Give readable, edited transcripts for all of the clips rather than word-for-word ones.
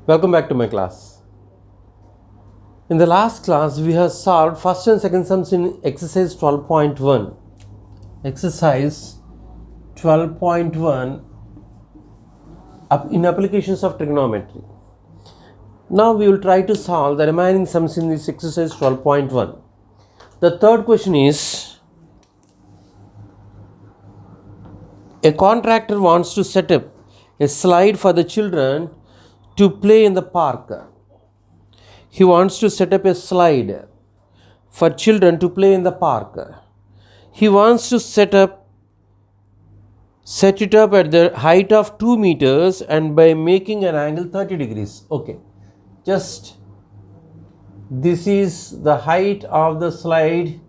Welcome back to my class. In the last class, we have solved first and second sums in exercise 12.1. Exercise 12.1 in applications of trigonometry. Now we will try to solve the remaining sums in this exercise 12.1. The third question is, a contractor wants to set up a slide for the children to play in the park. He wants to set up a slide for children to play in the park. He wants to set it up at the height of 2 meters and by making an angle 30 degrees. Okay, just this is the height of the slide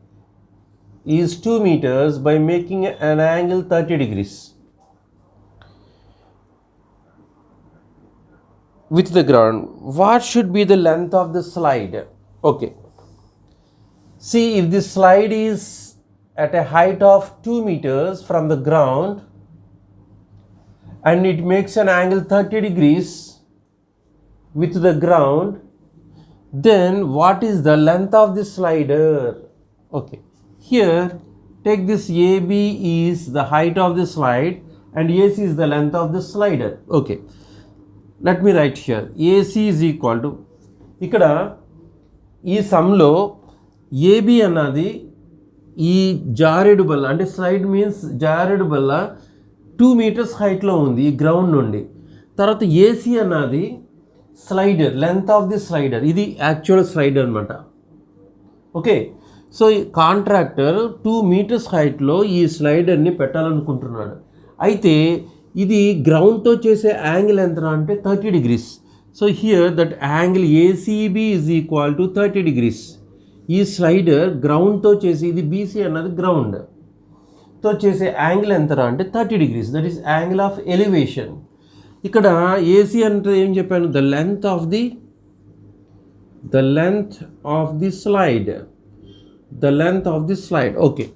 is 2 meters by making an angle 30 degrees with the ground. What should be the length of the slide? Okay, see, if the slide is at a height of 2 meters from the ground and it makes an angle 30 degrees with the ground, then what is the length of the slider? Okay, here take this AB is the height of the slide and AC is the length of the slider. Okay, let me write here AC is equal to, ఇక్కడ ఈ సమ్లో AB అన్నది ఈ జారేడు బల్ల అంటే slide means జారేడు బల్ల 2 meters హైట్లో ఉంది ఈ గ్రౌండ్ నుండి. తర్వాత ఏసీ అన్నది slider, length of the slider, ఇది యాక్చువల్ స్లైడర్ అనమాట. ఓకే, సో ఈ కాంట్రాక్టర్ 2 meters హైట్లో ఈ స్లైడర్ని పెట్టాలనుకుంటున్నాడు. అయితే ఇది గ్రౌండ్తో చేసే యాంగిల్ ఎంత అంటే 30 degrees. So here that angle ACB is equal to 30 degrees. ఈ స్లైడర్ గ్రౌండ్తో చేసి, ఇది బీసీ అన్నది గ్రౌండ్తో చేసే యాంగిల్ ఎంత అంటే 30 degrees. That is angle of elevation. ఇక్కడ ఏసీ అంటే ఏం చెప్పాను, the length of the slide. Okay,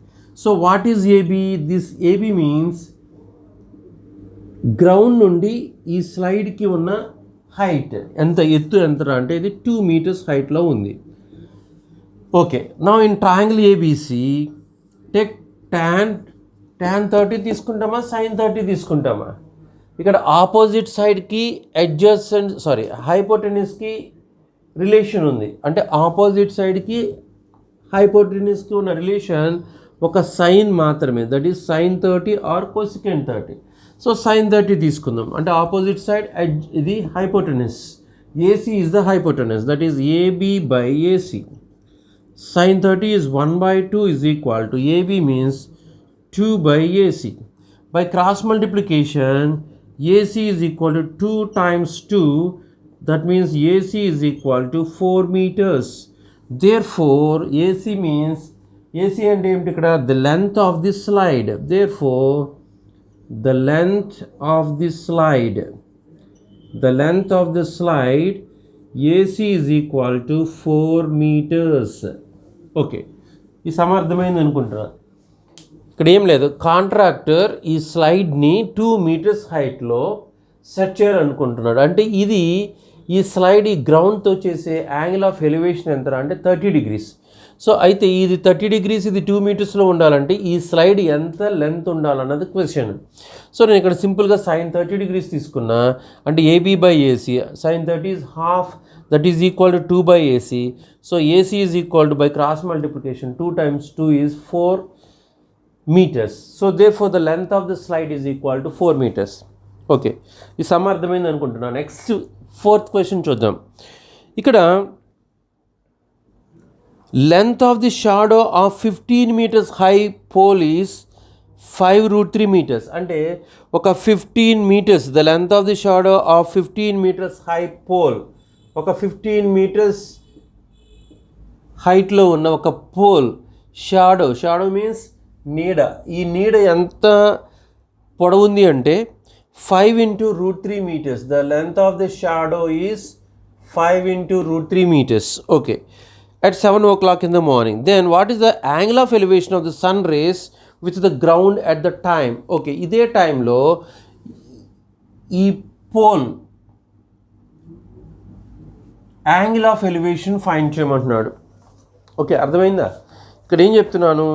so what is AB? This AB means ground నుండి ఈ స్లైడ్కి ఉన్న హైట్ ఎంత, ఎత్తు ఎంత అంటే ఇది 2 meters హైట్లో ఉంది. Okay, now in triangle ABC take tan 30 తీసుకుంటామా, sin 30 తీసుకుంటామా? ఇక్కడ ఆపోజిట్ సైడ్కి హైపోటెన్యూస్కి రిలేషన్ ఉంది. అంటే ఆపోజిట్ సైడ్కి హైపోటెన్యూస్కి ఉన్న రిలేషన్ ఒక సైన్ మాత్రమే, that is sin 30 or cosecant 30. So sin 30 తీసుకుందాం. అంటే ఆపోజిట్ సైడ్ ఎడ్జ్, ఇది hypotenuse, AC is the hypotenuse, that is AB by AC. sin 30 is 1/2 is equal to AB means 2 by AC. By cross multiplication, AC is equal to 2 times 2. That means AC is equal to 4 meters. Therefore, AC means, AC and the length of this slide. Therefore, the length of this slide, AC is equal to 4 meters. Okay, ఈ సమర్థమైంది అనుకుంటున్నా. ఇక్కడ ఏం లేదు, contractor ఈ స్లైడ్ని 2 meters హైట్లో set చేయాలనుకుంటున్నాడు. అంటే ఇది ఈ స్లైడ్ ఈ గ్రౌండ్తో చేసే యాంగిల్ ఆఫ్ ఎలివేషన్ ఎంత అంటే 30 degrees. సో అయితే ఇది 30 degrees, ఇది 2 metersలో ఉండాలంటే ఈ స్లైడ్ ఎంత లెంత్ ఉండాలన్నది క్వశ్చన్. సో నేను ఇక్కడ సింపుల్గా sin 30 degrees తీసుకున్నా. అంటే AB by AC, sin 30 is half, that is equal to 2 by AC. So AC is equal to, by cross multiplication, 2 times 2 is 4 meters. So therefore the length of the slide is equal to 4 meters. Okay, ఈ సమర్థమైంది అనుకుంటున్నా. Next 4th question చూద్దాం. ఇక్కడ length of the shadow of 15 meters high pole is 5√3 meters. అంటే ఒక 15 meters, the length of the shadow of 15 meters high pole, ఒక 15 meters హైట్లో ఉన్న ఒక పోల్ షాడో మీన్స్ నీడ, ఈ నీడ ఎంత పొడవుంది అంటే 5 into √3 meters. The length of the shadow is 5 into √3 meters. Okay, at 7 o'clock in the morning. Then what is the angle of elevation of the sun rays with the ground at the time? Okay, ఇదే టైంలో ఈ pole angle of elevation find చేయమంటున్నాడు. Okay, అర్థమైందా? ఇక్కడ ఏం చెప్తున్నాను,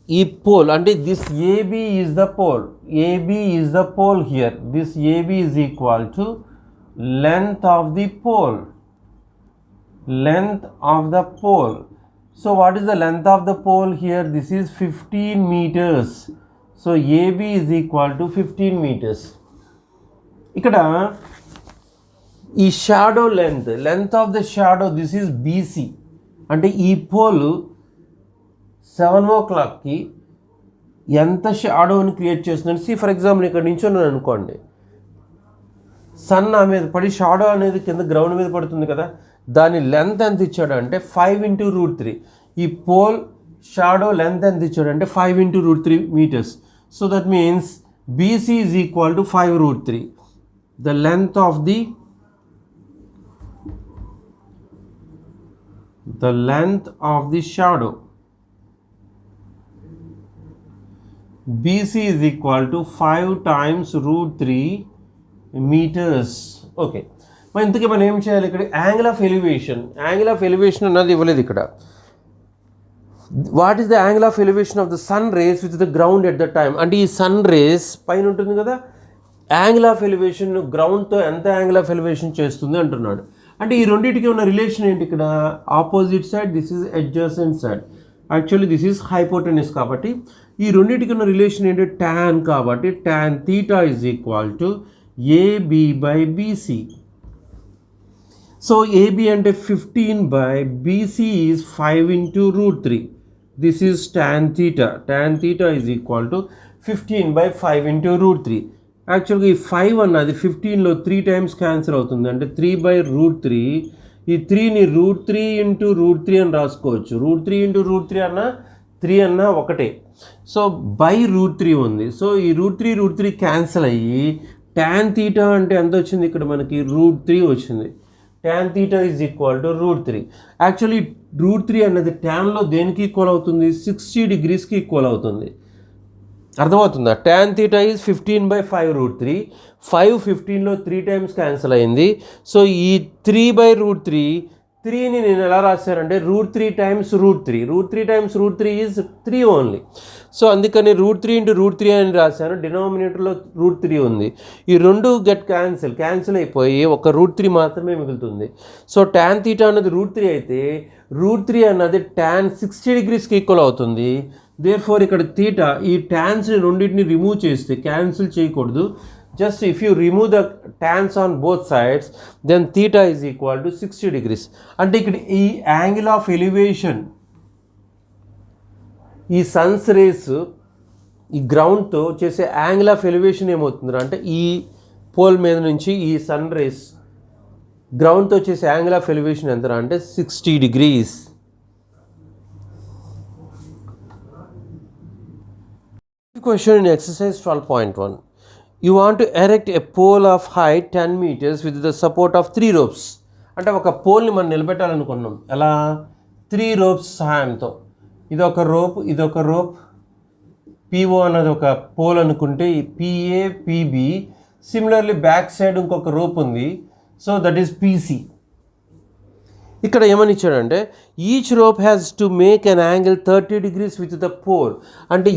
ఈ pole అంటే this AB is the pole, AB is the pole here, this AB is equal to length of the pole, length of the pole. So what is the length of the pole here? This is 15 meters. So AB is equal to 15 meters. ఇక్కడ ఈ shadow length of the shadow this is BC. అంటే ఈ pole 7 o'clockకి ఎంత షాడోని create చేస్తుందంటే, C for example ఇక్కడ నుంచి ఉన్నాను అనుకోండి, సన్ నా మీద పడి షాడో అనేది కింద గ్రౌండ్ మీద పడుతుంది కదా, దాని లెంత్ ఎంత ఇచ్చాడు అంటే 5 × √3. ఈ పోల్ షాడో లెంత్ ఎంత ఇచ్చాడు అంటే 5 × √3 meters. So that means BC is equal to 5 √3. The length of the shadow BC is equal to 5 times √3 meters. Okay, మరి ఇంతకీ మనం ఏం చేయాలి? ఇక్కడ యాంగిల్ ఆఫ్ ఎలివేషన్ అన్నది ఇవ్వలేదు ఇక్కడ. What is the angle of elevation of the sun rays with the ground at the time? అంటే ఈ సన్ రేస్ పైన ఉంటుంది కదా, యాంగిల్ ఆఫ్ ఎలివేషన్ గ్రౌండ్తో ఎంత యాంగిల్ ఆఫ్ ఎలివేషన్ చేస్తుంది అంటున్నాడు. అంటే ఈ రెండింటికి ఉన్న రిలేషన్ ఏంటి? ఇక్కడ opposite side, this is adjacent side, actually this is hypotenuse. కాబట్టి ఈ రెండింటికి ఉన్న రిలేషన్ ఏంటి? tan. కాబట్టి tan θ is equal to AB/BC. So AB అంటే 15/BC is 5 × √3. This is tan θ. tan θ is equal to 15/5 × √3. యాక్చువల్గా ఈ 5 అన్నది 15లో 3 times క్యాన్సిల్ అవుతుంది, అంటే 3/√3. ఈ 3ని √3 × √3 అని రాసుకోవచ్చు. √3 × √3 అన్న 3 అన్న ఒకటే. సో /√3 ఉంది. సో ఈ √3 క్యాన్సిల్ అయ్యి tan θ అంటే ఎంత వచ్చింది? ఇక్కడ మనకి √3 వచ్చింది. tan θ is equal to √3. Actually √3 అన్నది ట్యాన్లో దేనికి ఈక్వల్ అవుతుంది? 60 degreesకి ఈక్వల్ అవుతుంది. అర్థమవుతుందా? tan θ is 15/5 √3. 5 15లో 3 times క్యాన్సిల్ అయింది. సో ఈ 3/√3, 3ని నేను ఎలా రాశానంటే √3 times √3. √3 times √3 is 3 only. So అందుకని √3 × √3 అని రాశాను. డినామినేటర్లో √3 ఉంది. ఈ రెండు క్యాన్సిల్ అయిపోయి ఒక √3 మాత్రమే మిగులుతుంది. సో tan θ అన్నది √3 అయితే √3 అన్నది tan 60 degreesకి ఈక్వల్ అవుతుంది. దేర్ఫోర్ ఇక్కడ θ, ఈ ట్యాన్స్ని రెండింటిని రిమూవ్ చేస్తే, క్యాన్సిల్ చేయకూడదు, just if you remove the tans on both sides, then theta is equal to 60 degrees. అంటే ఇక్కడ ఈ యాంగిల్ ఆఫ్ ఎలివేషన్, ఈ సన్స్ రేస్ ఈ గ్రౌండ్తో చేసే యాంగిల్ ఆఫ్ ఎలివేషన్ ఏమవుతుంది అంటే, ఈ పోల్ మీద నుంచి ఈ సన్ రేస్ గ్రౌండ్తో చేసే యాంగిల్ ఆఫ్ ఎలివేషన్ ఎంత అంటే 60 degrees. Question in exercise 12.1. You want to erect a pole of height 10 meters with the support of 3 ropes. అంటే ఒక పోల్ని మనం నిలబెట్టాలనుకున్నాం. ఎలా? 3 ropes సహాయంతో. ఇదొక రోప్, PO అన్నది ఒక పోల్ అనుకుంటే, ఈ PA, PB. Similarly back side ఇంకొక రోప్ ఉంది. So that is PC. ఇక్కడ ఏమని ఇచ్చాడంటే each rope has to make an angle 30 degrees with the pole. అంటే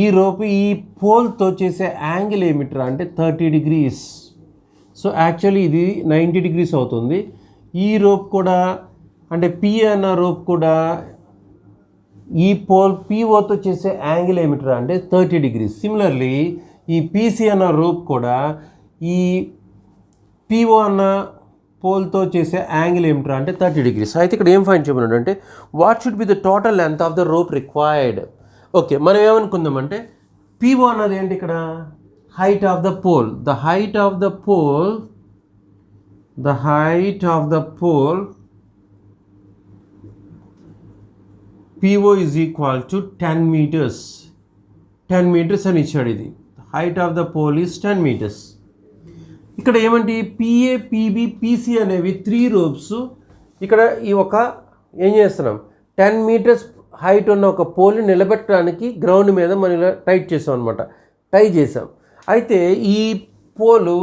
ఈ రోప్ ఈ పోల్తో చేసే యాంగిల్ ఏమిట్రా అంటే 30 degrees. సో యాక్చువల్లీ ఇది 90 degrees అవుతుంది. ఈ రోప్ కూడా అంటే P అన్న రోప్ కూడా ఈ పోల్ POతో చేసే యాంగిల్ ఏమిట్రా అంటే 30 degrees. సిమిలర్లీ ఈ PC అన్న రోప్ కూడా ఈ PO అన్న పోల్తో చేసే యాంగిల్ ఏమిట్రా అంటే 30 degrees. అయితే ఇక్కడ ఏం ఫైండ్ చేయమన్నాడు అంటే what should be the total length of the rope required. Okay, మనం ఏమనుకుందామంటే PO అన్నది ఏంటి ఇక్కడ? Height of the pole. The height of the pole PO is equal to 10 meters. 10 meters అని ఇచ్చాడు. ఇది height of the pole is 10 meters. ఇక్కడ ఏమంటే PA, PB, PC అనేవి 3 ropes. ఇక్కడ ఏం చేస్తున్నాం, 10 meters హైట్ ఉన్న ఒక పోల్ని నిలబెట్టడానికి గ్రౌండ్ మీద మనం ఇలా టై చేసాం. అయితే ఈ పోలు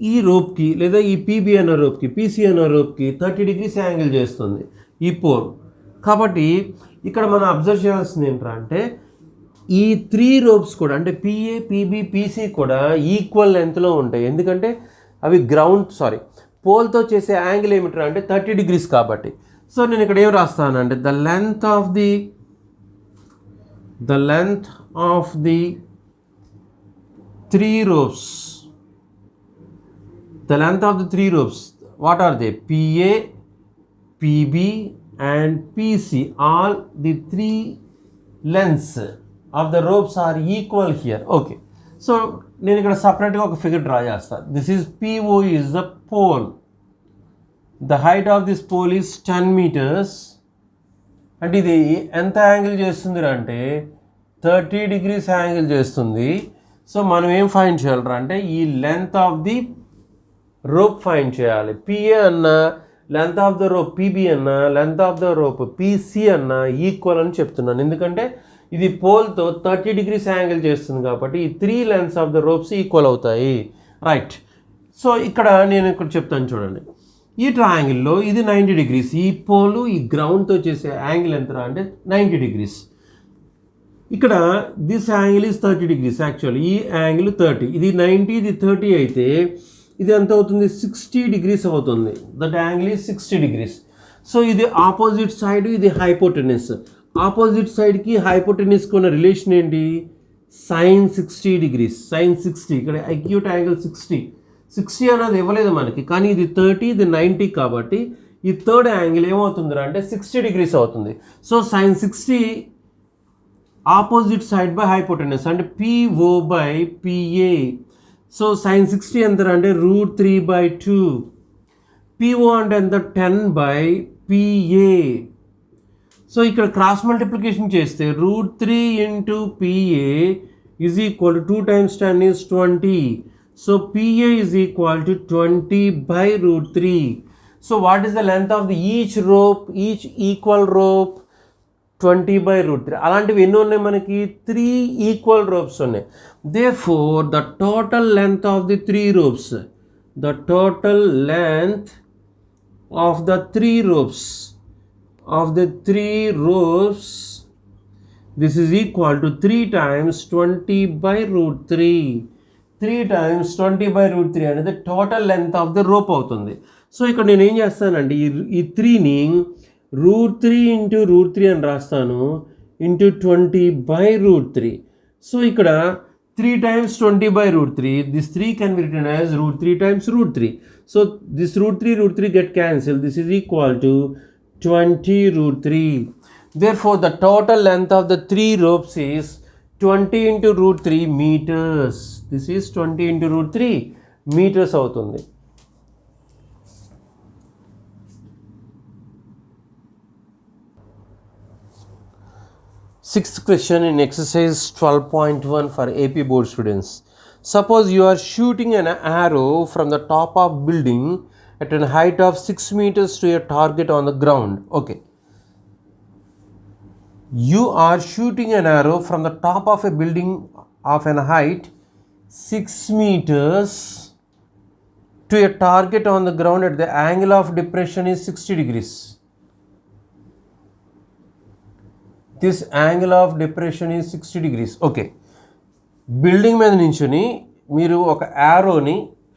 ఈ రోప్కి లేదా ఈ పీబీ అన్న రోప్కి పీసీ అన్న రోప్కి 30 degrees యాంగిల్ చేస్తుంది ఈ పోల్. కాబట్టి ఇక్కడ మనం అబ్జర్వ్ చేయాల్సింది ఏంటంటే ఈ 3 ropes కూడా అంటే పిఏ పీబీ పీసీ కూడా ఈక్వల్ లెంత్లో ఉంటాయి. ఎందుకంటే అవి పోల్తో చేసే యాంగిల్ ఏమిట్రా అంటే 30 degrees కాబట్టి. సో నేను ఇక్కడ ఏం రాస్తానంటే the length of the 3 ropes, the length of the 3 ropes, what are they? PA, PB and PC, all the 3 lengths of the ropes are equal here. Okay, so నేను ఇక్కడ సపరేట్గా ఒక ఫిగర్ డ్రా చేస్తాను. This is PO is the pole. The height of this pole is 10 meters. అంటే ఇది ఎంత angle చేస్తుంది అంటే 30 degrees యాంగిల్ చేస్తుంది. సో మనం ఏం ఫైండ్ చేయాలరా అంటే ఈ length of the rope find చేయాలి. పిఏ అన్న length of the rope PB అన్న length of the rope PC అన్న ఈక్వల్ అని చెప్తున్నాను. ఎందుకంటే ఇది పోల్తో 30 degrees యాంగిల్ చేస్తుంది కాబట్టి ఈ 3 lengths of the ropes equal అవుతాయి. రైట్. సో ఇక్కడ నేను ఇక్కడ చెప్తాను చూడండి. ఈ ట్రయాంగిల్లో ఇది 90 degrees. ఈ పోలు ఈ గ్రౌండ్తో చేసే యాంగిల్ ఎంత అంటే 90 degrees. ఇక్కడ this angle is 30 degrees actually. ఈ యాంగిల్ 30, ఇది 90, ఇది 30 అయితే ఇది ఎంత అవుతుంది 60 degrees అవుతుంది. That angle is 60 degrees. So ఇది ఆపోజిట్ సైడ్, ఇది హైపోటెనస్. ఆపోజిట్ సైడ్కి హైపోటెనస్కి ఉన్న రిలేషన్ ఏంటి? sin 60 degrees. sin 60 ఇక్కడ అక్యూట్ యాంగిల్ 60 అనేది ఇవ్వలేదు మనకి, కానీ ఇది 30, ఇది 90 కాబట్టి ఈ థర్డ్ యాంగిల్ ఏమవుతుంది అంటే 60 degrees అవుతుంది. So sin 60 opposite side by hypotenuse అంటే PO by PA. So sin 60 ఎంత అంటే √3/2. PO అంటే ఎంత 10/PA. సో ఇక్కడ క్రాస్ మల్టిప్లికేషన్ చేస్తే √3 into PA is equal to 2 times 10 is 20. So PA is equal to 20/√3. So what is the length of the each equal rope? 20/√3. అలాంటివి ఎన్ని ఉన్నాయి మనకి? 3 equal ropes ఉన్నాయి. Therefore the total length of the 3 ropes, this is equal to 3 times 20/√3. 3 times 20/√3 అనేది total length of the rope అవుతుంది. So ఇక్కడ నేను ఏం చేస్తానండి, ఈ 3ని √3 into √3 అని రాస్తాను ఇంటూ 20/√3. సో ఇక్కడ 3 times 20/√3, this 3 can be written as √3 times √3. So this √3 get cancelled. This is equal to 20/√3. Therefore the total length of the 3 ropes is 20 into √3 meters. This is 20 into √3 meters అవుతుంది. Sixth question in exercise 12.1 for AP board students. Suppose you are shooting an arrow from the top of building at a height of 6 meters to a target on the ground. Okay. You are shooting an arrow from the top of a building of an height 6 meters to a target on the ground at the angle of depression is 60 degrees. This angle of depression is 60 degrees. Okay. Building మీద నించుని మీరు ఒక యారోని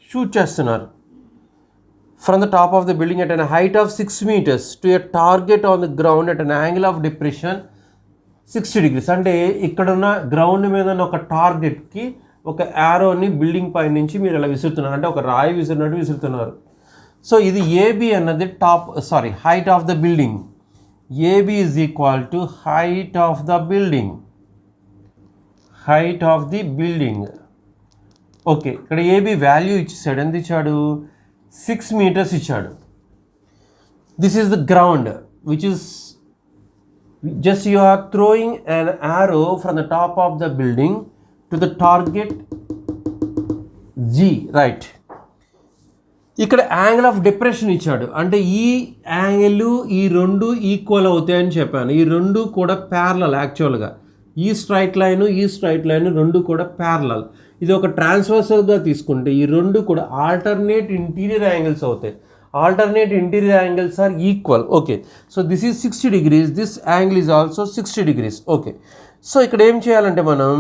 shoot చేస్తున్నారు from the top of the building at an height of 6 meters to a target on the ground at an angle of depression 60 degrees. అంటే ఇక్కడున్న ground మీద ఉన్న ఒక టార్గెట్కి ఒక యారోని బిల్డింగ్ పై నుంచి మీరు ఇలా విసురుతున్నారు, అంటే ఒక రాయి విసిరినట్టు విసురుతున్నారు. సో ఇది ఏబి అన్నది height of the building. AB is equal to height of the building. Okay, ఇక్కడ ఏబి వాల్యూ ఇచ్చేసాడు. ఎంత ఇచ్చాడు? 6 meters ఇచ్చాడు. This is the ground which is just you are throwing an arrow from the top of the building to the target G, right? ఇక్కడ angle of depression ఇచ్చాడు, అంటే ఈ angle ఈ రెండు ఈక్వల్ అవుతాయని చెప్పాను. ఈ రెండు కూడా ప్యారలల్. యాక్చువల్గా ఈ స్ట్రైట్ లైన్ రెండు కూడా ప్యారలల్. ఇది ఒక ట్రాన్స్వర్సల్గా తీసుకుంటే ఈ రెండు కూడా ఆల్టర్నేట్ ఇంటీరియర్ యాంగిల్స్ అవుతాయి. Alternate interior angles are equal. Okay, so this is 60 degrees, this angle is also 60 degrees. Okay, so ఇక్కడ ఏం చేయాలంటే మనం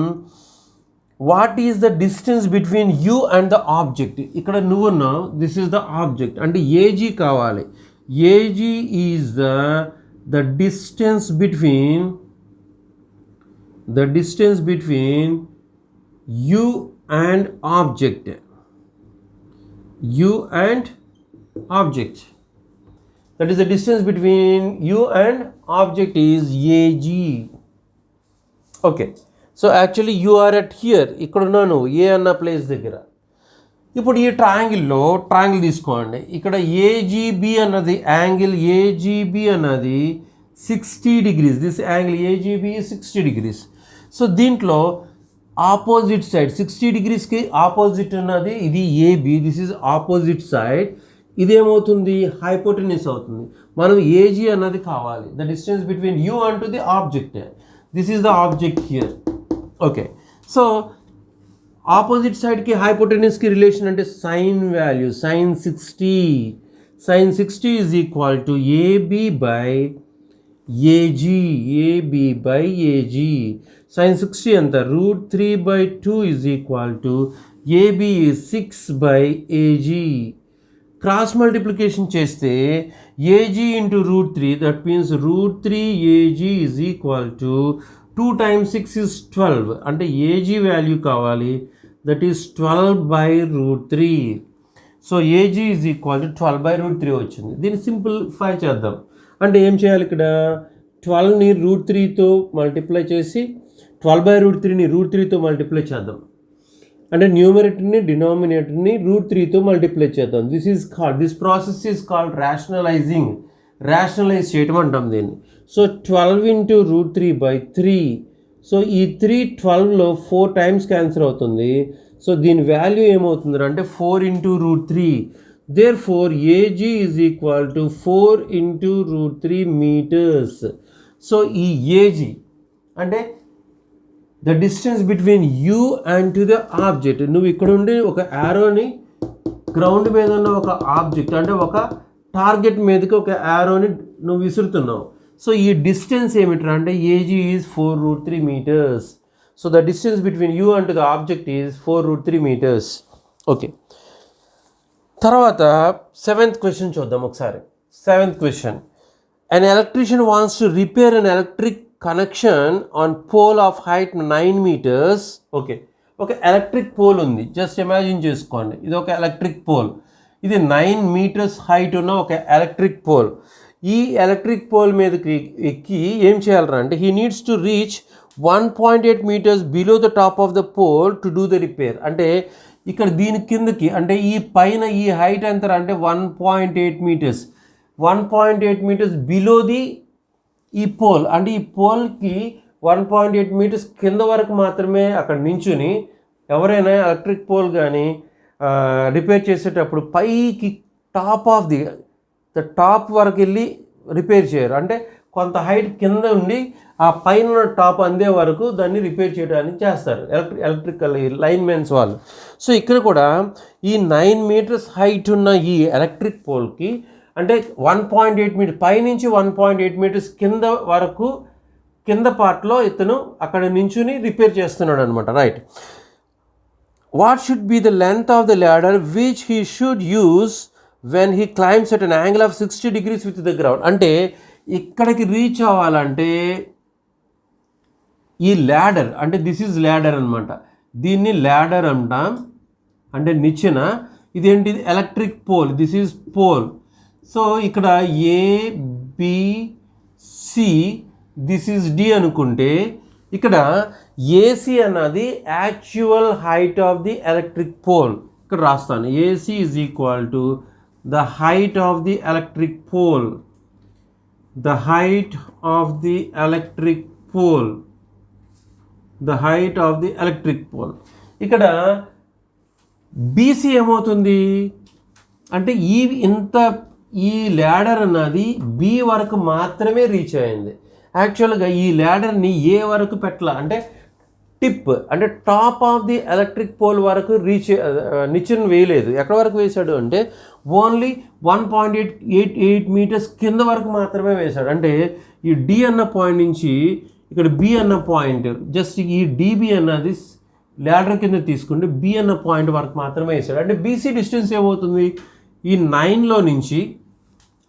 what is the distance between you and the object. ఇక్కడ నువ్వున్నావు, దిస్ ఈజ్ ద ఆబ్జెక్ట్, అంటే AG కావాలి. AG is the distance between you and object. That is the distance between you and object is AG. Okay, so actually you are at here, ఇక్కడ ఉన్నాను ఏ అన్న place దగ్గర. ఇప్పుడు ఈ triangle తీసుకోండి. ఇక్కడ ఏజీబీ అన్నది యాంగిల్, ఏజీబీ అన్నది 60 degrees. This angle AGB 60 degrees. So దీంట్లో ఆపోజిట్ సైడ్ 60 degreesకి ఆపోజిట్ ఉన్నది ఇది AB, this is opposite side. ఇదేమవుతుంది, హైపోటెన్యూస్ అవుతుంది. మనం ఏజీ అన్నది కావాలి, the distance between you and to the object. This is the object here. Okay, so opposite సైడ్కి హైపోటెన్యూస్కి రిలేషన్ అంటే sine value, sine 60 is equal to AB by AG. sin 60 ఎంత, √3/2 is equal to AB 6/AG. Cross multiplication చేస్తే AG into √3, that means √3AG is equal to 2 times 6 is 12, అంటే AG value కావాలి, that is 12/√3. So AG is equal to 12/√3 వచ్చింది. దీన్ని simplify చేద్దాం. అంటే ఏం చేయాలి, ఇక్కడ 12ని √3తో మల్టిప్లై చేసి 12/√3ని √3తో మల్టిప్లై చేద్దాం. అంటే న్యూమరేటర్ని డినామినేటర్ని √3తో మల్టిప్లై చేద్దాం. దిస్ ప్రాసెస్ ఈజ్ కాల్డ్ ర్యాషనలైజ్ చేయటం అంటాం దీన్ని. So 12 into √3/3. సో ఈ 3 12లో 4 times క్యాన్సిల్ అవుతుంది. సో దీని వాల్యూ ఏమవుతుంది అంటే 4 into √3. Therefore AG is equal to 4 into √3 meters. So ఈ AG అంటే the distance between you and to the object. నువ్వు ఇక్కడ ఉండి ఒక యారోని గ్రౌండ్ మీద ఉన్న ఒక ఆబ్జెక్ట్ అంటే ఒక టార్గెట్ మీదకి ఒక యారోని నువ్వు విసురుతున్నావు. సో ఈ డిస్టెన్స్ ఏమిట్రా అంటే AG is 4√3 meters. So the distance between you and to the object is 4√3 meters. Okay, తర్వాత 7th క్వశ్చన్ చూద్దాం ఒకసారి. 7th question, an electrician wants to repair an electric connection on pole of height 9 meters. Okay, ఒక electric pole ఉంది, just imagine చేసుకోండి. ఇది ఒక electric pole, ఇది 9 meters height ఉన్న ఒక ఎలక్ట్రిక్ పోల్. ఈ ఎలక్ట్రిక్ పోల్ మీదకి ఎక్కి ఏం చేయాలరా అంటే he needs to reach 1.8 meters below the top of the pole to do the repair. అంటే ఇక్కడ దీని కిందకి అంటే ఈ పైన ఈ హైట్ ఎంత అంటే 1.8 meters. 1.8 meters బిలో ది ఈ పోల్, అంటే ఈ పోల్కి 1.8 meters కింద వరకు మాత్రమే అక్కడ నించుని ఎవరైనా ఎలక్ట్రిక్ పోల్ కానీ రిపేర్ చేసేటప్పుడు పైకి టాప్ వరకు వెళ్ళి రిపేర్ చేయరు. అంటే కొంత హైట్ కింద ఉండి ఆ పైన టాప్ అందే వరకు దాన్ని రిపేర్ చేయడానికి చేస్తారు ఎలక్ట్రికల్ లైన్మెన్స్ వాళ్ళు. సో ఇక్కడ కూడా ఈ 9 meters హైట్ ఉన్న ఈ ఎలక్ట్రిక్ పోల్కి అంటే 1.8 meters పైనుంచి 1.8 meters కింద వరకు కింద పార్ట్లో ఇతను అక్కడ నించుని రిపేర్ చేస్తున్నాడు అనమాట. Right, what should be the length of the ladder which he should use when he climbs at an angle of 60 degrees with the ground. అంటే ఇక్కడికి రీచ్ అవ్వాలంటే ఈ ల్యాడర్ అంటే దిస్ ఈజ్ ల్యాడర్ అనమాట, దీన్ని ల్యాడర్ అంటాం. అంటే నిచ్చెన, ఇదేంటి electric pole, this is pole. So ఇక్కడ ఏబిసి, దిస్ ఈజ్ డి అనుకుంటే ఇక్కడ ఏసీ అన్నది actual height of the electric pole. ఇక్కడ రాస్తాను, AC is equal to the height of the electric pole. The height of the electric pole. The height of the electric pole. ఇక్కడ BC ఏమవుతుంది అంటే ఈ ladder అన్నది B వరకు మాత్రమే reach అయింది. యాక్చువల్గా ఈ ల్యాడర్ని ఏ వరకు పెట్టాల అంటే టిప్ అంటే top of the electric pole వరకు నిచ్చెన వేయలేదు. ఎక్కడ వరకు వేశాడు అంటే ఓన్లీ 1.88 మీటర్స్ కింద వరకు మాత్రమే వేశాడు. అంటే ఈ డి అన్న పాయింట్ నుంచి ఇక్కడ బి అన్న పాయింట్, జస్ట్ ఈ డిబి అన్నది ల్యాడర్ కింద తీసుకుంటే బి అన్న పాయింట్ వరకు మాత్రమే వేశాడు. అంటే బీసీ డిస్టెన్స్ ఏమవుతుంది, ఈ 9లో నుంచి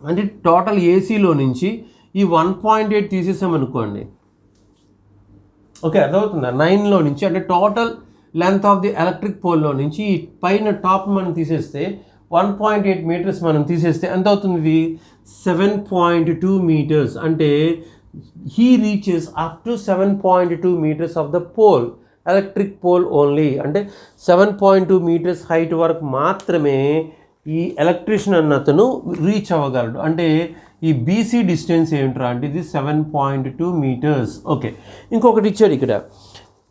అంటే టోటల్ ఏసీలో నుంచి ఈ 1.8 తీసేసామనుకోండి. ఓకే, అర్థమవుతుందా? 9లో నుంచి అంటే total length of the electric పోల్లో నుంచి ఈ పైన టాప్ మనం తీసేస్తే 1.8 మీటర్స్ మనం తీసేస్తే ఎంత అవుతుంది? 7.2 మీటర్స్. అంటే he reaches up to 7.2 metres of the pole, electric pole only. అంటే 7.2 మీటర్స్ హైట్ వరకు మాత్రమే ఈ ఎలక్ట్రీషియన్ అన్నతను రీచ్ అవ్వగలడు. అంటే ఈ బీసీ డిస్టెన్స్ ఏంట్రా అంటే ఇది 7.2 మీటర్స్. ఓకే, ఇంకొకటి ఇచ్చాడు ఇక్కడ.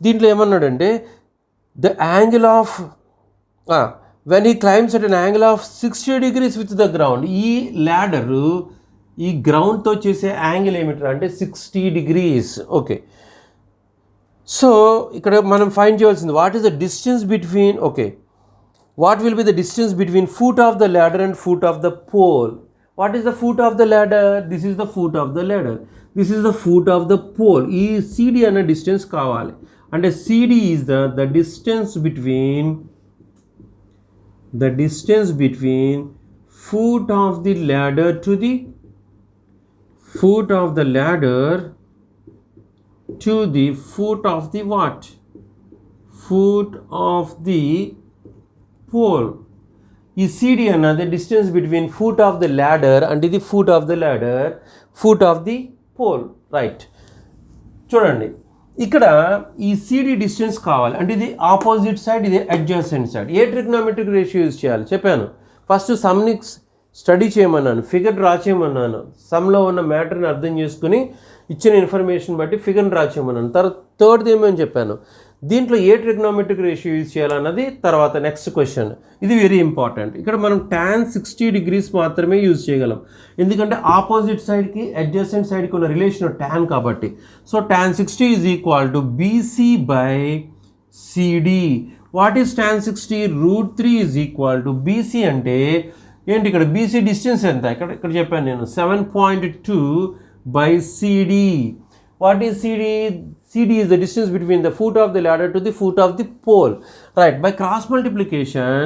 దీంట్లో ఏమన్నాడంటే the angle of when he climbs at an angle of 60 degrees with the ground. ఈ ల్యాడరు ఈ గ్రౌండ్తో చేసే యాంగిల్ ఏమిట్రా అంటే 60 degrees. ఓకే, సో ఇక్కడ మనం ఫైండ్ చేయాల్సింది what is the distance between, okay, what will be the distance between foot of the ladder and foot of the pole? What is the foot of the ladder? This is the foot of the ladder. This is the foot of the pole. ఈ CD అనే distance కావాలి. అంటే CD is the distance between foot of the ladder to the foot of the ladder to the foot of the what? Foot of the pole. ఈ CD అన్నది distance between foot of the ladder అంటే ఇది foot of the ladder, foot of the pole. Right, చూడండి ఇక్కడ ఈ CD distance కావాలి. అంటే ఇది ఆపోజిట్ సైడ్, ఇది అడ్జసెంట్ సైడ్. ఏ ట్రిగ్నోమెట్రిక్ రేషియో యూజ్ చేయాలి చెప్పాను. ఫస్ట్ సమ్ని స్టడీ చేయమన్నాను, ఫిగర్ డ్రా చేయమన్నాను. సమ్లో ఉన్న మ్యాటర్ని అర్థం చేసుకుని ఇచ్చిన ఇన్ఫర్మేషన్ బట్టి ఫిగర్ని డ్రా చేయమన్నాను. తర్వాత థర్డ్ది ఏమని చెప్పాను, దీంట్లో ఏ ట్రిగ్నోమెట్రిక్ రేషియో యూజ్ చేయాలన్నది తర్వాత నెక్స్ట్ క్వశ్చన్. ఇది వెరీ ఇంపార్టెంట్. ఇక్కడ మనం tan 60 degrees మాత్రమే యూజ్ చేయగలం, ఎందుకంటే ఆపోజిట్ సైడ్కి అడ్జసెంట్ సైడ్కి ఉన్న రిలేషన్ tan కాబట్టి. So tan 60 is equal to BC by CD. What is tan 60? √3 is equal to BC అంటే ఏంటి, ఇక్కడ బీసీ డిస్టెన్స్ ఎంత, ఇక్కడ చెప్పాను నేను 7.2 by CD. What is CD? CD is the distance between the foot of the ladder to the foot of the pole. Right, by cross multiplication,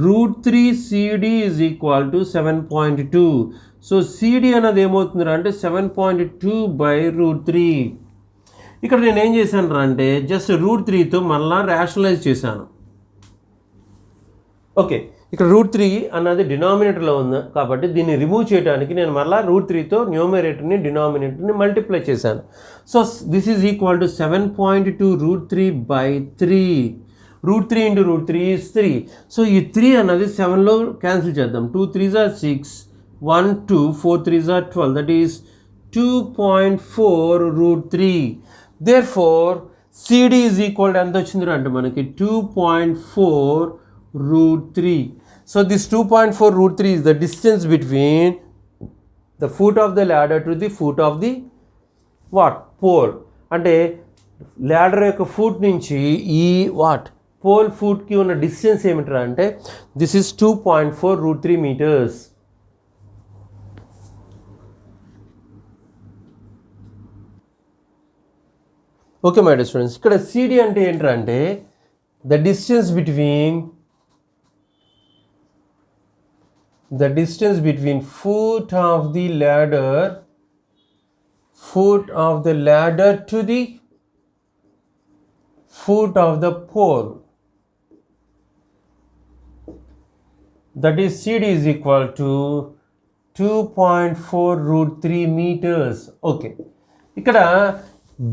√3 CD is equal to 7.2. So CD అన్నది ఏమవుతుంది అంటే 7.2 by √3. ఇక్కడ నేను ఏం చేశాను అంటే just √3తో మళ్ళీ rationalise చేశాను. ఓకే, ఇక్కడ √3 అన్నది డినామినేటర్లో ఉంది కాబట్టి దీన్ని రిమూవ్ చేయడానికి నేను మళ్ళీ √3తో న్యూమరేటర్ని డినామినేటర్ని మల్టిప్లై చేశాను. So this is equal to 7.2 √3 by 3. √3 into √3 is 3. So ఈ 3 అన్నది 7లో క్యాన్సిల్ చేద్దాం. 2 3s are 6, 1 2, 4 3s are 12. That is 2.4 √3. Therefore CD is equal to ఎంత వచ్చింది అంటే మనకి 2.4 √3. So this 2.4 √3 is the distance between the foot of the ladder to the foot of the what? Pole. అంటే ladder యొక్క foot నుంచి ఈ what pole ఫుట్కి ఉన్న distance ఏమిటరా అంటే this is 2.4 √3 meters. Okay my dear students, ఇక్కడ CD అంటే ఏంటంటే అంటే the distance between foot of the ladder to the foot of the pole. That is CD is equal to 2.4 √3 meters. Okay, ఇక్కడ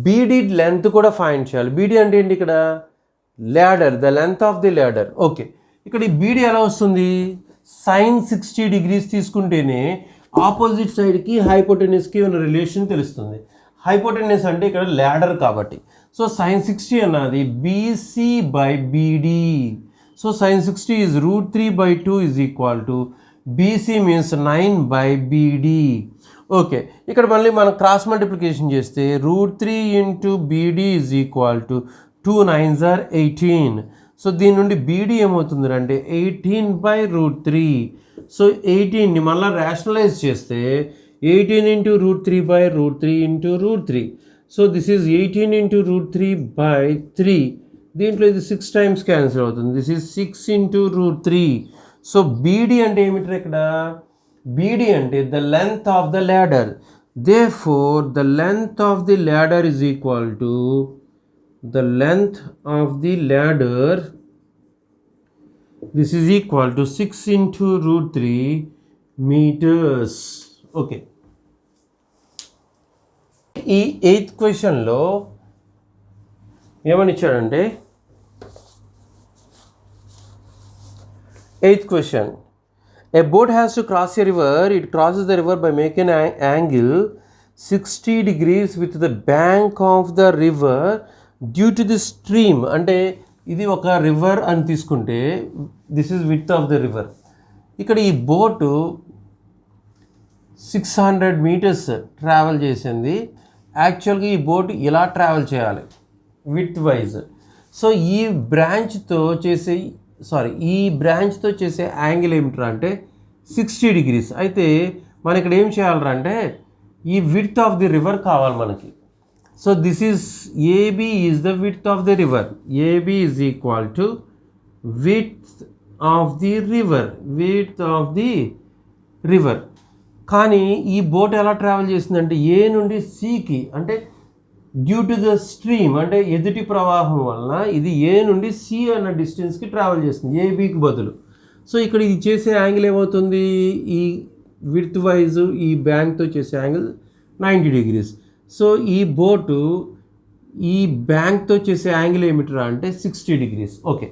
BD length కూడా find చేయాలి. BD అంటే ఏంటి, ఇక్కడ ladder, the length of the ladder. Okay, ఇక్కడ ఈ BD ఎలా వస్తుంది, sin 60 degrees తీసుకుంటేనే ఆపోజిట్ సైడ్కి హైపోటెన్యూస్కి ఉన్న రిలేషన్ తెలుస్తుంది. హైపోటెన్యూస్ అంటే ఇక్కడ ల్యాడర్ కాబట్టి. సో sin 60 అన్నది BC by BD. So sin 60 is √3 by 2 is equal to BC means 9 by BD. Okay, ఇక్కడ మళ్ళీ మనం క్రాస్ మల్టిప్లికేషన్ చేస్తే √3 into BD is equal to 2 9s are 18. So దీని నుండి బీడీ ఏమవుతుంది అంటే 18/√3. సో 18ని మళ్ళీ రేషనలైజ్ చేస్తే 18 into √3/√3 into √3. So this is 18 into √3/3. దీంట్లో ఇది 6 times క్యాన్సిల్ అవుతుంది. This is 6 into √3. So BD అంటే ఏమిటి ఇక్కడ? బీడీ అంటే the length of the ladder. Therefore the length of the ladder is equal to the length of the ladder. This is equal to 6 into √3 meters. Okay. ఈ 8th క్వశ్చన్లో ఏమని ఇచ్చాడంటే 8th question. A boat has to cross a river. It crosses the river by making an angle 60 degrees with the bank of the river due to the stream. అంటే ఇది ఒక river అని తీసుకుంటే this is width of the river. ఇక్కడ ఈ boat 600 meters travel చేసింది. యాక్చువల్గా ఈ బోట్ ఇలా ట్రావెల్ చేయాలి విడ్త్ వైజ్. సో ఈ బ్రాంచ్తో చేసే యాంగిల్ ఏమిట్రా అంటే 60 degrees. అయితే మనం ఇక్కడ ఏం చేయాలరా అంటే ఈ విడ్త్ ఆఫ్ ది రివర్ కావాలి మనకి. So this is AB is the width of the river. AB is equal to width of the river. కానీ ఈ బోట్ ఎలా ట్రావెల్ చేసిందంటే ఏ నుండి సికి, అంటే డ్యూ టు ద స్ట్రీమ్ అంటే ఎదుటి ప్రవాహం వలన ఇది ఏ నుండి సి అన్న డిస్టెన్స్కి ట్రావెల్ చేస్తుంది ఏబికి బదులు. సో ఇక్కడ ఇది చేసే యాంగిల్ ఏమవుతుంది? ఈ విడ్త్ వైజ్ ఈ బ్యాంక్తో చేసే యాంగిల్ 90 degrees. సో ఈ బోటు ఈ బ్యాంక్తో చేసే యాంగిల్ ఏమిట్రా అంటే 60 degrees. Okay.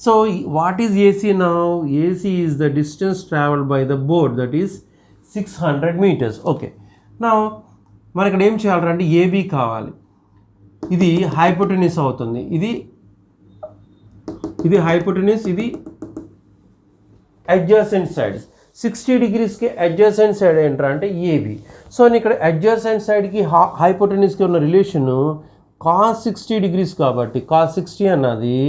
So what is AC now? AC is the distance travelled by the boat, that is 600 meters. Okay. నా మన ఇక్కడ ఏం చేయాలంటే ఏబి కావాలి. ఇది హైపోటెన్యూస్ అవుతుంది. ఇది హైపోటెన్యూస్, ఇది అడ్జసెంట్ సైడ్. 60 degreesకి అడ్జసెంట్ సైడ్ ఏంట్రా అంటే ఏబి. సో ఇక్కడ అడ్జసెంట్ సైడ్కి హైపోటెన్యూస్కి ఉన్న రిలేషను cos 60 degrees కాబట్టి cos 60 అన్నది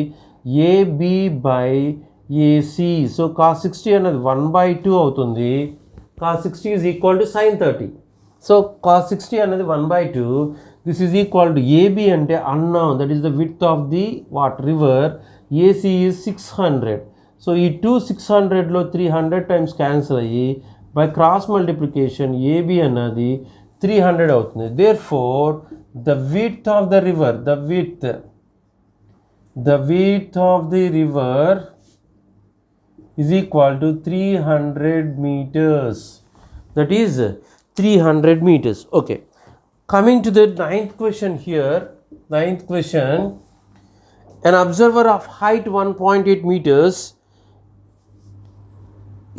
AB/AC. సో cos 60 అన్నది 1/2 అవుతుంది. cos 60 is equal to sin 30. So cos 60 అన్నది 1/2. This is equal to AB అంటే unknown, that is the width of the river. AC ఈజ్ 600. సో ఈ 600లో 300 times క్యాన్సిల్ అయ్యి బై క్రాస్ మల్టిప్లికేషన్ AB అన్నది 300 అవుతుంది. Therefore the width of the river, the width of the river is equal to 300 meters. That is 300 meters. Okay. Coming to the 9th question here. 9th question. An observer of height 1.8 meters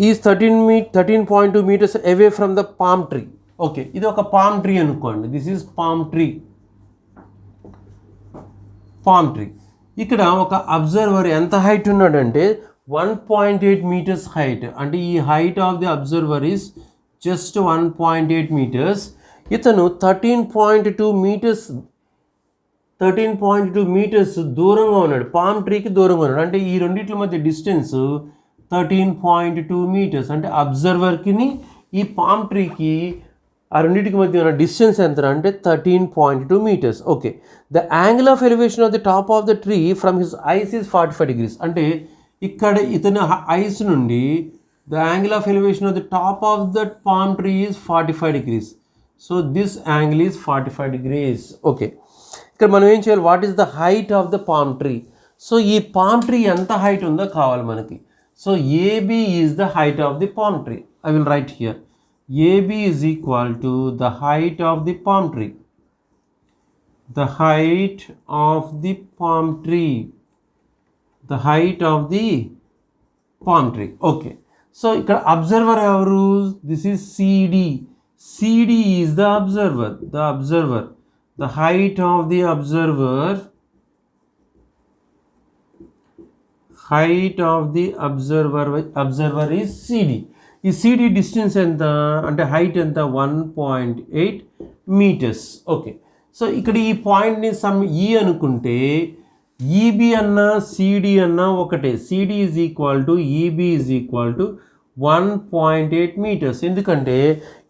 is 13.2 meters away from the palm tree. Okay. ఇది ఒక palm tree అనుకోండి. This is palm tree. ఇక్కడ ఒక observer ఎంత height ఉన్నాడంటే 1.8 meters height. అంటే ఈ height of the observer is just 1.8 meters. ఇతను 13.2 meters దూరంగా ఉన్నాడు, పామ్ ట్రీకి దూరంగా ఉన్నాడు. అంటే ఈ రెండింటి మధ్య డిస్టెన్స్ 13.2 meters. అంటే అబ్జర్వర్కి ఈ పామ్ ట్రీకి ఆ రెండింటికి మధ్య ఉన్న డిస్టెన్స్ ఎంత అంటే 13.2 meters. Okay. The angle of elevation of the top of the tree from his eyes is 45 degrees. అంటే ఇక్కడ ఇతని ఐస్ నుండి the angle of elevation of the top of the palm tree is 45 degrees. So this angle is 45 degrees. Okay. ఇక్కడ మనం ఏం చేయాలి? What is the height of the palm tree? So ఈ palm tree ఎంత height ఉందో కావాలి మనకి. So AB is the height of the palm tree. I will write here. AB is equal to the height of the palm tree. The height of the palm tree. The height of the palm tree. Okay. So ఇక్కడ observer ఎవరు? This is CD. CD is the observer. The height of the observer is CD. ఈ CD distance ఎంత అంటే height ఎంత? 1.8 meters. Okay. So ఇక్కడ ఈ పాయింట్ని some E అనుకుంటే ఈబీ అన్నా సిడి అన్నా ఒకటే. CD is equal to EB is equal to 1.8 metres. ఎందుకంటే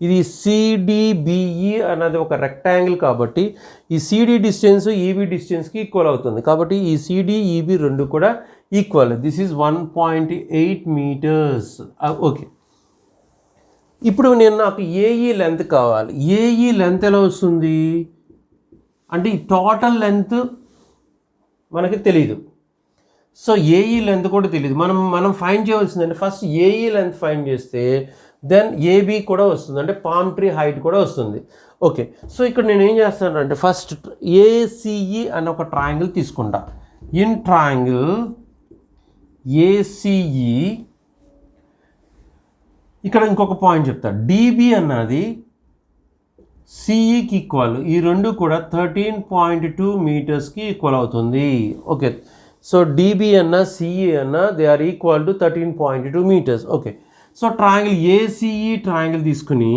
ఇది సిడిబిఈ అన్నది ఒక రెక్టాంగిల్ కాబట్టి ఈ సిడి డిస్టెన్స్ ఈబీ డిస్టెన్స్కి ఈక్వల్ అవుతుంది. కాబట్టి ఈ సిడి ఈబీ రెండు కూడా equal. This is 1.8 metres. Okay, ఇప్పుడు నాకు ఏఈ లెంత్ కావాలి. ఏఈ లెంత్ ఎలా వస్తుంది అంటే ఈ టోటల్ లెంత్ మనకి తెలియదు. సో ఏఈ లెంత్ కూడా తెలియదు. మనం ఫైండ్ చేయవలసిందంటే ఫస్ట్ ఏఈ లెంత్ ఫైండ్ చేస్తే దెన్ ఏబీ కూడా వస్తుంది, అంటే పామ్ ట్రీ హైట్ కూడా వస్తుంది. ఓకే, సో ఇక్కడ నేను ఏం చేస్తానంటే ఫస్ట్ ఏసీఈ అనే ఒక ట్రయాంగిల్ తీసుకుంటా. ఇన్ ట్రయాంగిల్ ఏసీఈ ఇక్కడ ఇంకొక పాయింట్ చెప్తా. డిబి అన్నది సిఈకి ఈక్వల్. ఈ రెండు కూడా 13.2 మీటర్స్కి ఈక్వల్ అవుతుంది. ఓకే, సో డిబి అన్న సిఈ అన్న they are equal to 13.2 metres. Okay, so triangle ACE triangle తీసుకుని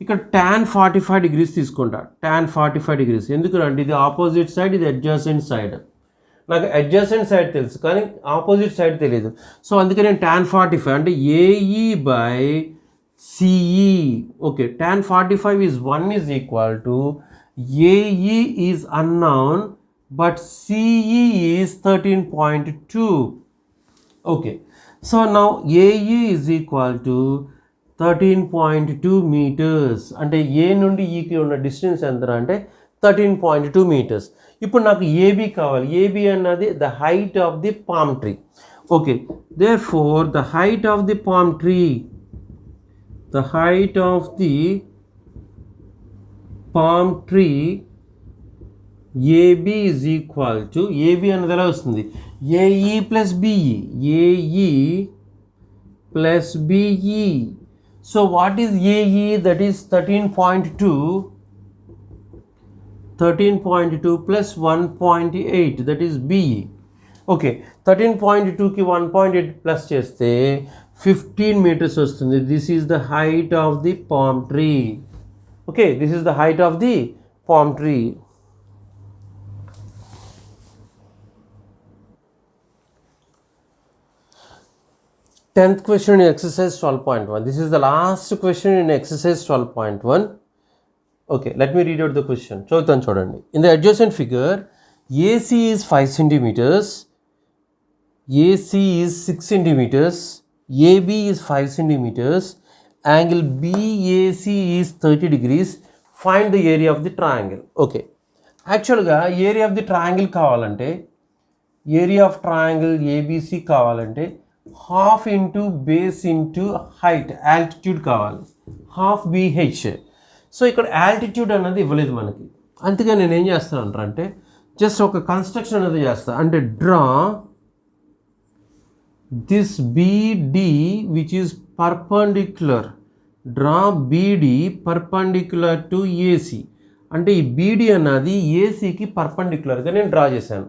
ఇక్కడ tan 45 డిగ్రీస్ తీసుకుంటా. tan 45 డిగ్రీస్ ఎందుకంటే ఇది ఆపోజిట్ సైడ్, ఇది అడ్జసెంట్ సైడ్. నాకు అడ్జసెంట్ సైడ్ తెలుసు కానీ ఆపోజిట్ సైడ్ తెలియదు. సో అందుకే నేను tan 45 అంటే AE by CE. Okay, tan 45 is 1 is equal to AE is unknown but CE is 13.2. Okay, so now AE is equal to 13.2 meters. అంటే ఏ నుండి ఈకి ఉన్న డిస్టెన్స్ ఎంత అంటే 13.2 meters. ఇప్పుడు నాకు ఏబీ కావాలి. ఏబీ అన్నది the height of the palm tree. Okay, therefore the height of the palm tree, the height of the palm tree AB is equal to AB అన్నది ఎలా వస్తుంది AE plus BE, AE plus BE. So what is AE? That is 13.2 plus 1.8, that is BE. Okay, 13.2కి 1.8 plus చేస్తే 15 meters వస్తుంది. This is the height of the palm tree. Okay, this is the height of the palm tree. Tenth question in exercise 12.1. This is the last question in exercise 12.1. Okay, let me read out the question. చదువుతాను చూడండి. In the adjacent figure, AC is 5 centimeters, AC is 6 centimeters, AB is 5 centimeters, angle BAC is 30 degrees. Find the area of the triangle. Okay, యాక్చువల్గా area of the triangle కావాలంటే, area of triangle ABC కావాలంటే half into base into height altitude కావాలి, half BH. So ఇక్కడ altitude అన్నది ఇవ్వలేదు మనకి. అందుకే నేను ఏం చేస్తాను అంటే జస్ట్ ఒక కన్స్ట్రక్షన్ అనేది చేస్తాను. అంటే draw this BD which is perpendicular, draw BD perpendicular to AC. అంటే ఈ BD అన్నది ఏసీకి పర్పెండిక్యులర్గా నేను డ్రా చేశాను.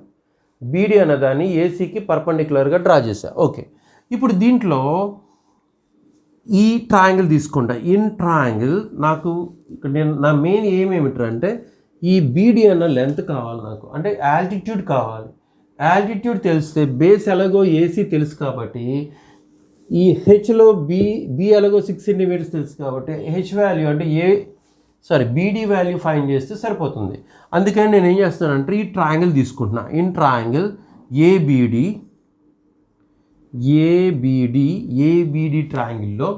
BD అన్నదాన్ని ఏసీకి పర్పెండిక్యులర్గా డ్రా చేశాను. ఓకే, ఇప్పుడు దీంట్లో ఈ ట్రయాంగిల్ తీసుకుంటా. ఇన్ ట్రయాంగిల్ నాకు ఇక్కడ నా మెయిన్ ఏమేమిటంటే ఈ BD అన్న లెంత్ కావాలి నాకు, అంటే ఆల్టిట్యూడ్ కావాలి. ఆల్టిట్యూడ్ తెలిస్తే బేస్ ఎలాగో ఏసీ తెలుసు కాబట్టి ఈ హెచ్లో బి ఎలాగో 6 సెంటీమీటర్స్ తెలుసు కాబట్టి హెచ్ వాల్యూ అంటే BD వాల్యూ ఫైండ్ చేస్తే సరిపోతుంది. అందుకని నేను ఏం చేస్తానంటే ఈ ట్రయాంగిల్ తీసుకుంటున్నా. ఇన్ ట్రయాంగిల్ ఏబిడి ట్రయాంగిల్లో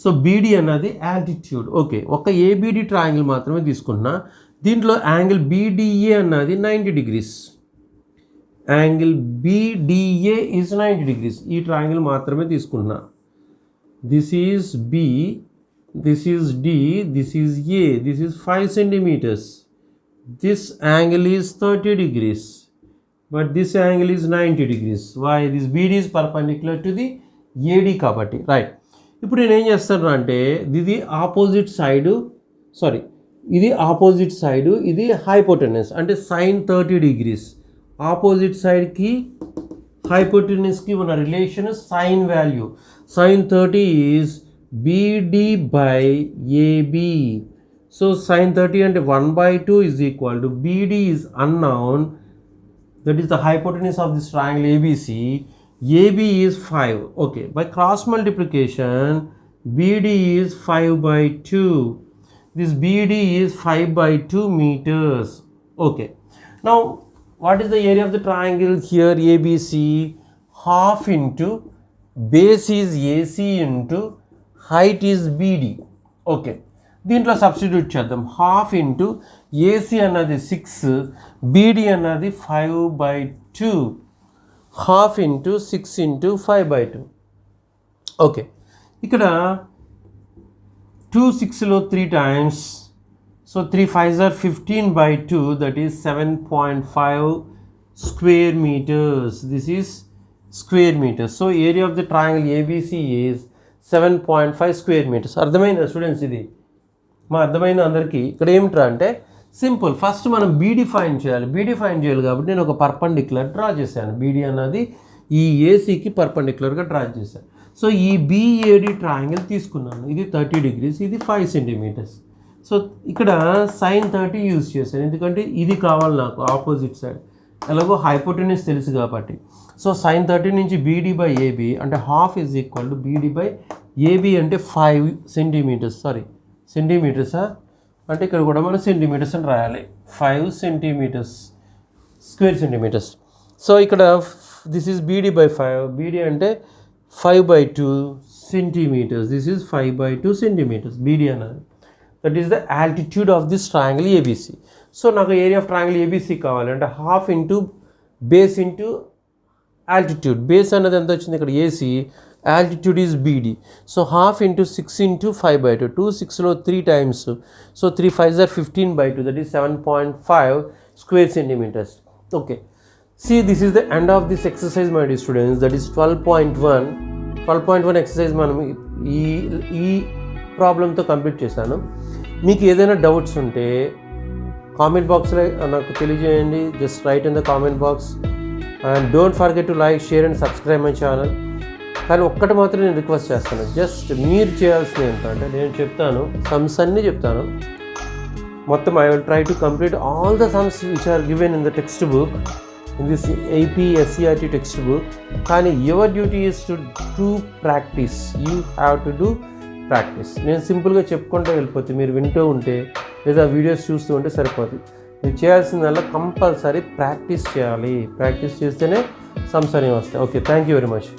సో BD అన్నది ఆల్టిట్యూడ్. ఓకే, ఒక ఏబిడి ట్రయాంగిల్ మాత్రమే తీసుకుంటున్నా. దీంట్లో యాంగిల్ BDA అన్నది 90 degrees, angle BDA is 90 degrees. ఈ ట్రయాంగిల్ మాత్రమే తీసుకుంటున్నా. This is B, this is D, this is A, this is 5 centimeters. This angle is 30 degrees, but this angle is 90 degrees. Why? This BD is perpendicular to the AD కాబట్టి. Right, ఇప్పుడు నేను ఏం చేస్తాను అంటే ఇది ఆపోజిట్ సైడు, ఇది opposite side, ఇది hypotenuse అంటే sin 30 degrees. ఆపోజిట్ సైడ్కి హైపోటెనస్కి ఉన్న relation sine value. sin 30 is BD by AB. So sin 30 అంటే 1/2 is equal to BD is unknown, that is the hypotenuse of this triangle ABC. AB is 5. Okay, by cross multiplication, BD is 5 by 2. This BD is 5 by 2 meters. Okay, now what is the area of the triangle here? ABC, half into base is AC into height is BD. Okay, దీంట్లో substitute చేద్దాం. Half into AC అన్నది 6, బీడీ అన్నది 5/2. Half into 6 into 5/2. Okay, ఇక్కడ 2 6లో 3 times, so 3 5s are 15/2, that is 7.5 square meters. This is square meters. So area of the triangle ABC is 7.5 square meters. అర్థమైందా students? ఇది మా అర్థమైంది అందరికీ. ఇక్కడ ఏమిట్రా అంటే సింపుల్, ఫస్ట్ మనం బీడీ ఫైండ్ చేయాలి. బీడీ ఫైండ్ చేయాలి కాబట్టి నేను ఒక పర్పెండిక్యులర్ డ్రా చేశాను. బీడీ అన్నది ఈ ఏసీకి పర్పెండిక్యులర్గా డ్రా చేశాను. సో ఈ బీఏడి ట్రయాంగిల్ తీసుకున్నాను. ఇది 30 degrees, ఇది 5 centimeters. సో ఇక్కడ sin 30 యూజ్ చేశాను, ఎందుకంటే ఇది కావాలి నాకు ఆపోజిట్ సైడ్. ఎలాగో హైపోటెన్యూస్ తెలుసు కాబట్టి. సో sin 30 నుంచి బీడీ బై ఏబీ అంటే half is equal to BD by AB అంటే 5 centimeters. సారీ, సెంటీమీటర్సా అంటే ఇక్కడ కూడా మనం సెంటీమీటర్స్ అని రాయాలి. 5 centimeters స్క్వేర్ సెంటీమీటర్స్. సో ఇక్కడ this is BD by 5, BD అంటే 5/2 centimeters. This is 5/2 centimeters BD అన్నది. That is the altitude of this triangle ABC. So నాకు ఏరియా ఆఫ్ ట్రయాంగిల్ ఏబీసీ కావాలంటే half into base into altitude. Base అన్నది ఎంత వచ్చింది ఇక్కడ AC, altitude is BD. So half into 6 into 5/2. 2 6లో 3 times. So 3 5s are 15/2. That is 7.5 square centimeters. Okay. See, this is the end of this exercise, my dear students. That is 12.1. 12.1 exercise మనం ఈ ప్రాబ్లంతో complete చేశాను. మీకు ఏదైనా doubts ఉంటే comment బాక్స్లో నాకు తెలియజేయండి. Just right in the comment box. And don't forget to like, share and subscribe my channel. కానీ ఒక్కటి మాత్రం నేను రిక్వెస్ట్ చేస్తాను, జస్ట్ మీరు చేయాల్సింది ఏంటంటే నేను చెప్తాను, సమ్స్ అన్నీ చెప్తాను మొత్తం. I will try to complete all the sums which are given in the textbook, in this AP SCRT textbook. కానీ your duty is to do practice. You have to do practice. నేను సింపుల్గా చెప్పుకుంటూ వెళ్ళిపోతే మీరు వింటూ ఉంటే లేదా videos చూస్తూ ఉంటే సరిపోతుంది. మీరు చేయాల్సిందల్లా కంపల్సరీ ప్రాక్టీస్ చేయాలి. ప్రాక్టీస్ చేస్తేనే సమ్స్ అనేవి వస్తాయి. Okay, thank you very much.